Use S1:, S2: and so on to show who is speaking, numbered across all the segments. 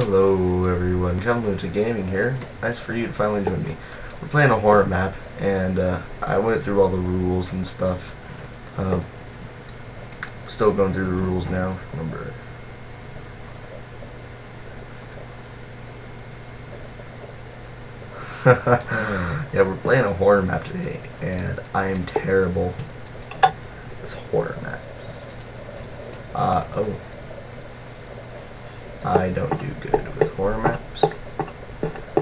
S1: Hello everyone, Coming to Gaming here. Nice for you to finally join me. We're playing a horror map, and I went through all the rules and stuff. Still going through the rules now. Remember. Yeah, we're playing a horror map today, and I am terrible with horror maps. Oh. I don't do good with horror maps.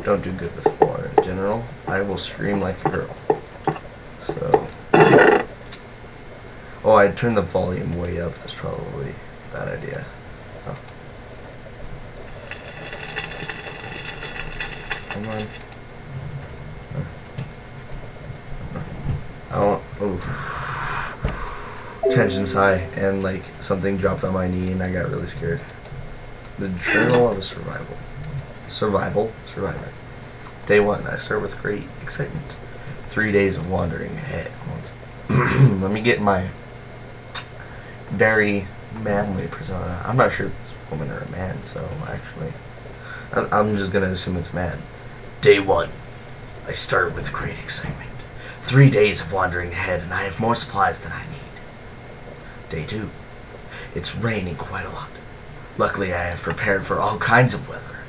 S1: Don't do good with horror in general. I will scream like a girl. So. Oh, I turned the volume way up. That's probably a bad idea. Oh. Come on. Oh. Tension's high, and like something dropped on my knee, and I got really scared. The Journal of a Survivor. Day 1. I start with great excitement. 3 days of wandering ahead. Let me get my very manly persona. I'm not sure if it's a woman or a man, so actually, I'm just gonna assume it's man. Day 1. I start with great excitement. 3 days of wandering ahead, and I have more supplies than I need. Day 2. It's raining quite a lot. Luckily, I have prepared for all kinds of weather.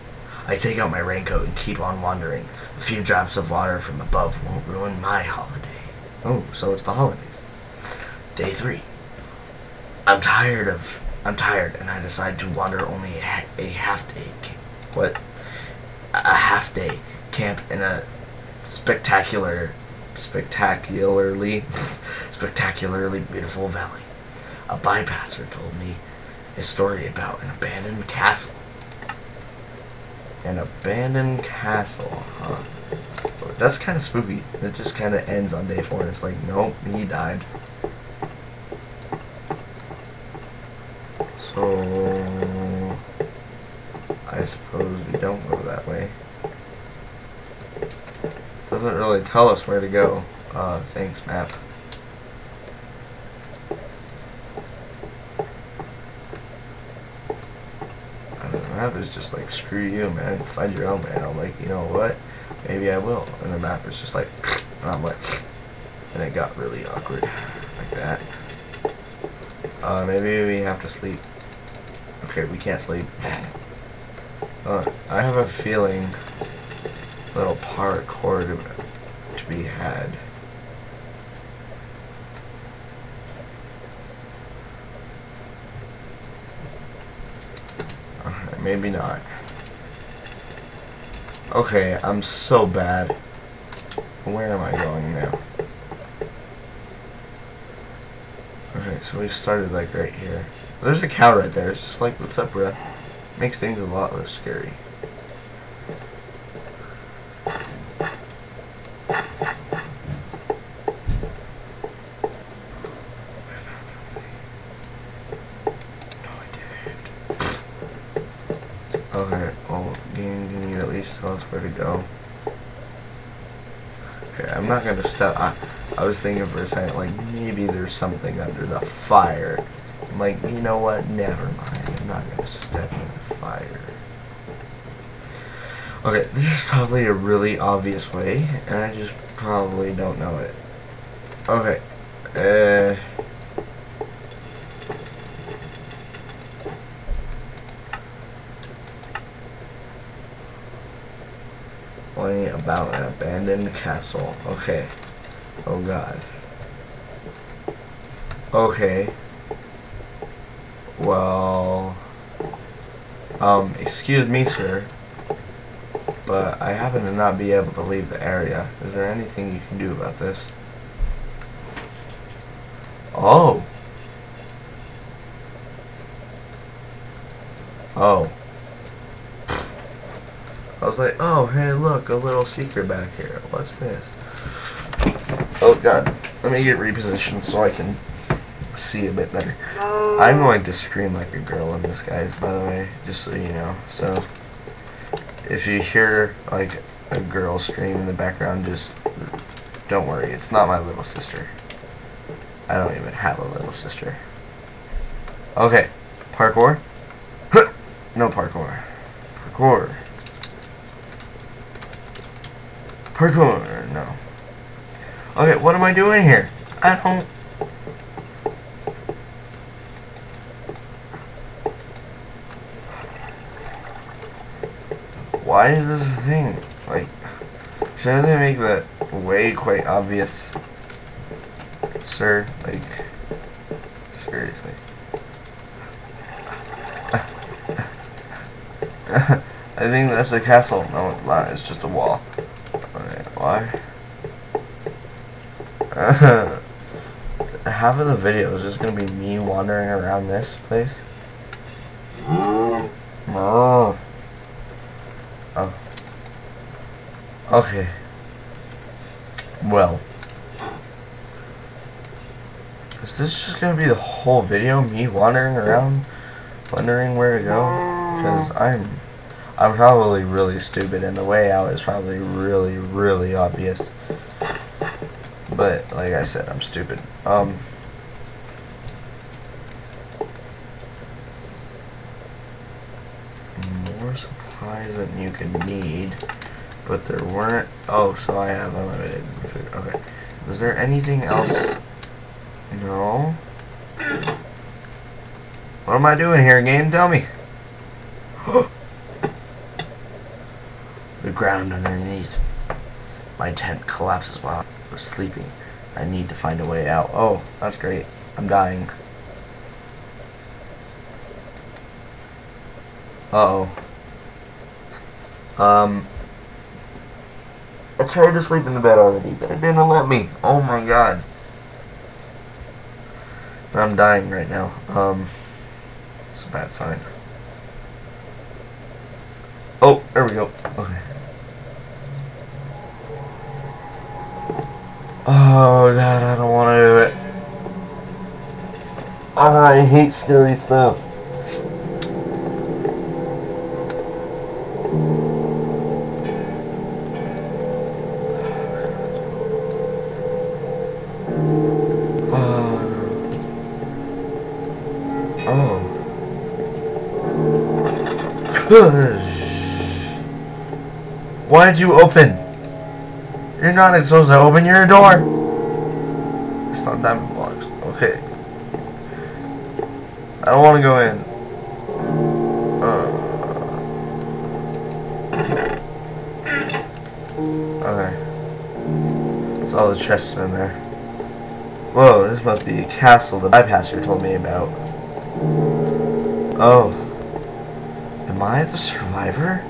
S1: I take out my raincoat and keep on wandering. A few drops of water from above won't ruin my holiday. Oh, so it's the holidays. Day 3. I'm tired, and I decide to wander only a half-day a half-day camp in a spectacularly beautiful valley. A bypasser told me a story about an abandoned castle. An abandoned castle, huh? That's kind of spooky. It just kind of ends on day 4, and it's like, nope, he died. So, I suppose we don't go that way. Doesn't really tell us where to go. Thanks, map. The map is just like, screw you, man, find your own, man. I'm like, you know what, maybe I will. And the map is just like, and I'm like, and it got really awkward like that. Maybe we have to sleep. Okay, we can't sleep. I have a feeling little parkour to be had. Maybe not. Okay, I'm so bad. Where am I going now? Okay, so we started like right here. There's a cow right there. It's just like, what's up, bruh? Makes things a lot less scary. I found something. No, I didn't. Okay, well, can you at least tell us where to go? Okay, I'm not gonna step. I was thinking for a second, like, maybe there's something under the fire. I'm like, you know what? Never mind. I'm not gonna step in the fire. Okay, this is probably a really obvious way, and I just probably don't know it. Okay. About an abandoned castle. Okay. Oh god. Okay. Well, excuse me, sir, but I happen to not be able to leave the area. Is there anything you can do about this? Oh. Oh. I was like, oh, hey, look, a little secret back here. What's this? Oh, God. Let me get repositioned so I can see a bit better. I'm going to scream like a girl in this, guys, by the way, just so you know. So, if you hear, like, a girl scream in the background, just don't worry. It's not my little sister. I don't even have a little sister. Okay. Parkour? No parkour. Parkour. Parkour. No. Okay, what am I doing here? I don't... Why is this a thing? Like, shouldn't they make that way quite obvious? Sir, like, seriously. I think that's a castle. No, it's not. It's just a wall. Okay, why? Half of the video is just gonna be me wandering around this place. Oh. Oh. Okay. Well. Is this just gonna be the whole video? Me wandering around, wondering where to go? Because I'm probably really stupid, and the way out is probably really, really obvious. But like I said, I'm stupid. More supplies than you could need, but there weren't. Oh, so I have unlimited food. Okay. Was there anything else? No. What am I doing here, game? Tell me. The ground underneath my tent collapses while I was sleeping. I need to find a way out. Oh, that's great. I'm dying. Uh-oh. I tried to sleep in the bed already, but it didn't let me. Oh my god. I'm dying right now. It's a bad sign. Oh, there we go. Okay. Oh god, I don't want to do it. Oh, I hate scary stuff. Why'd you open? You're not supposed to open your door. It's not diamond blocks. Okay. I don't want to go in. Okay. There's all the chests in there. Whoa, this must be a castle the bypasser told me about. Oh. Am I the survivor?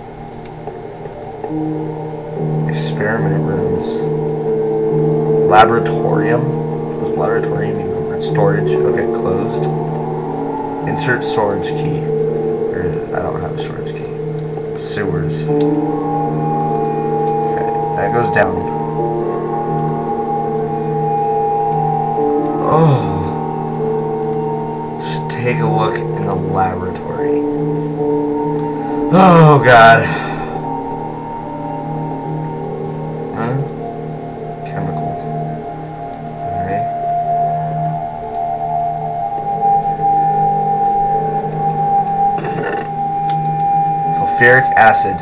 S1: Experiment rooms. Laboratorium. Does laboratorium mean storage? Okay, closed. Insert storage key. I don't have a storage key. Sewers. Okay, that goes down. Oh. Should take a look in the laboratory. Oh god. Huh? Chemicals. Alright. Sulfuric acid.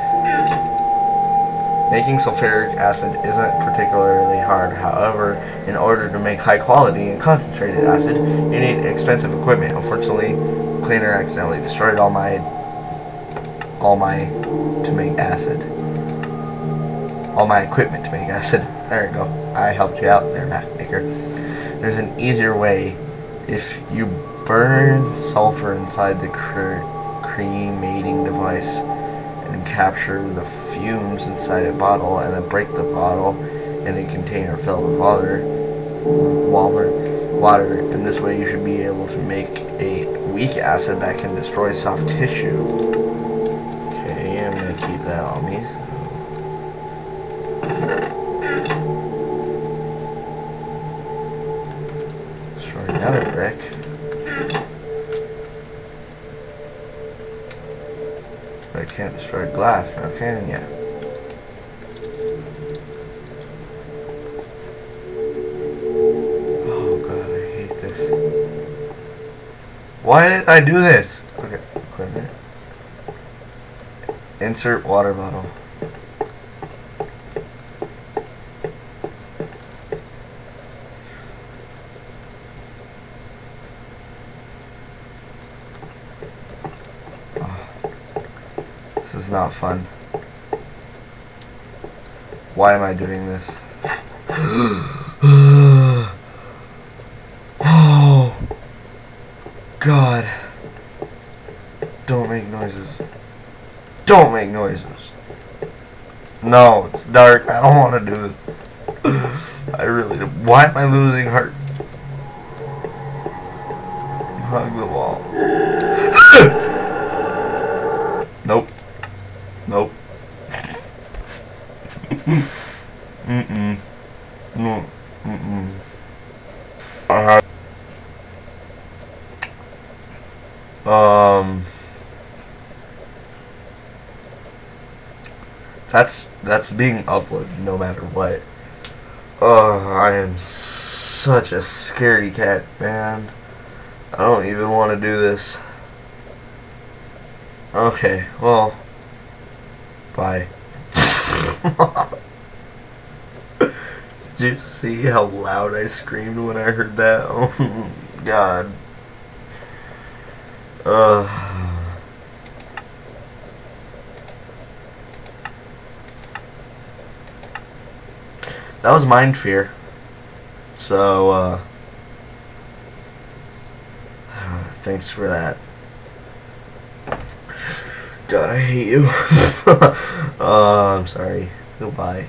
S1: Making sulfuric acid isn't particularly hard. However, in order to make high quality and concentrated acid, you need expensive equipment. Unfortunately, Cleaner accidentally destroyed all my to make acid. All my equipment to make acid. There you go. I helped you out there, map maker. There's an easier way. If you burn sulfur inside the cremating device and capture the fumes inside a bottle, and then break the bottle in a container filled with water, and this way you should be able to make a weak acid that can destroy soft tissue. Okay, I'm gonna keep that on me. Destroy another brick. But I can't destroy glass now, can ya? Oh god, I hate this. Why did I do this? Okay, equipment. Insert water bottle. This is not fun. Why am I doing this? Oh God. Don't make noises. Don't make noises. No, it's dark. I don't want to do this. I really do. Why am I losing hearts? Hug the wall. Nope. Nope. Mm-mm. No. Mm-mm. That's being uploaded no matter what. I am such a scaredy cat, man. I don't even want to do this. Okay, well, bye. Did you see how loud I screamed when I heard that? Oh God. That was Mind Fear. So, thanks for that. God, I hate you. I'm sorry. Goodbye.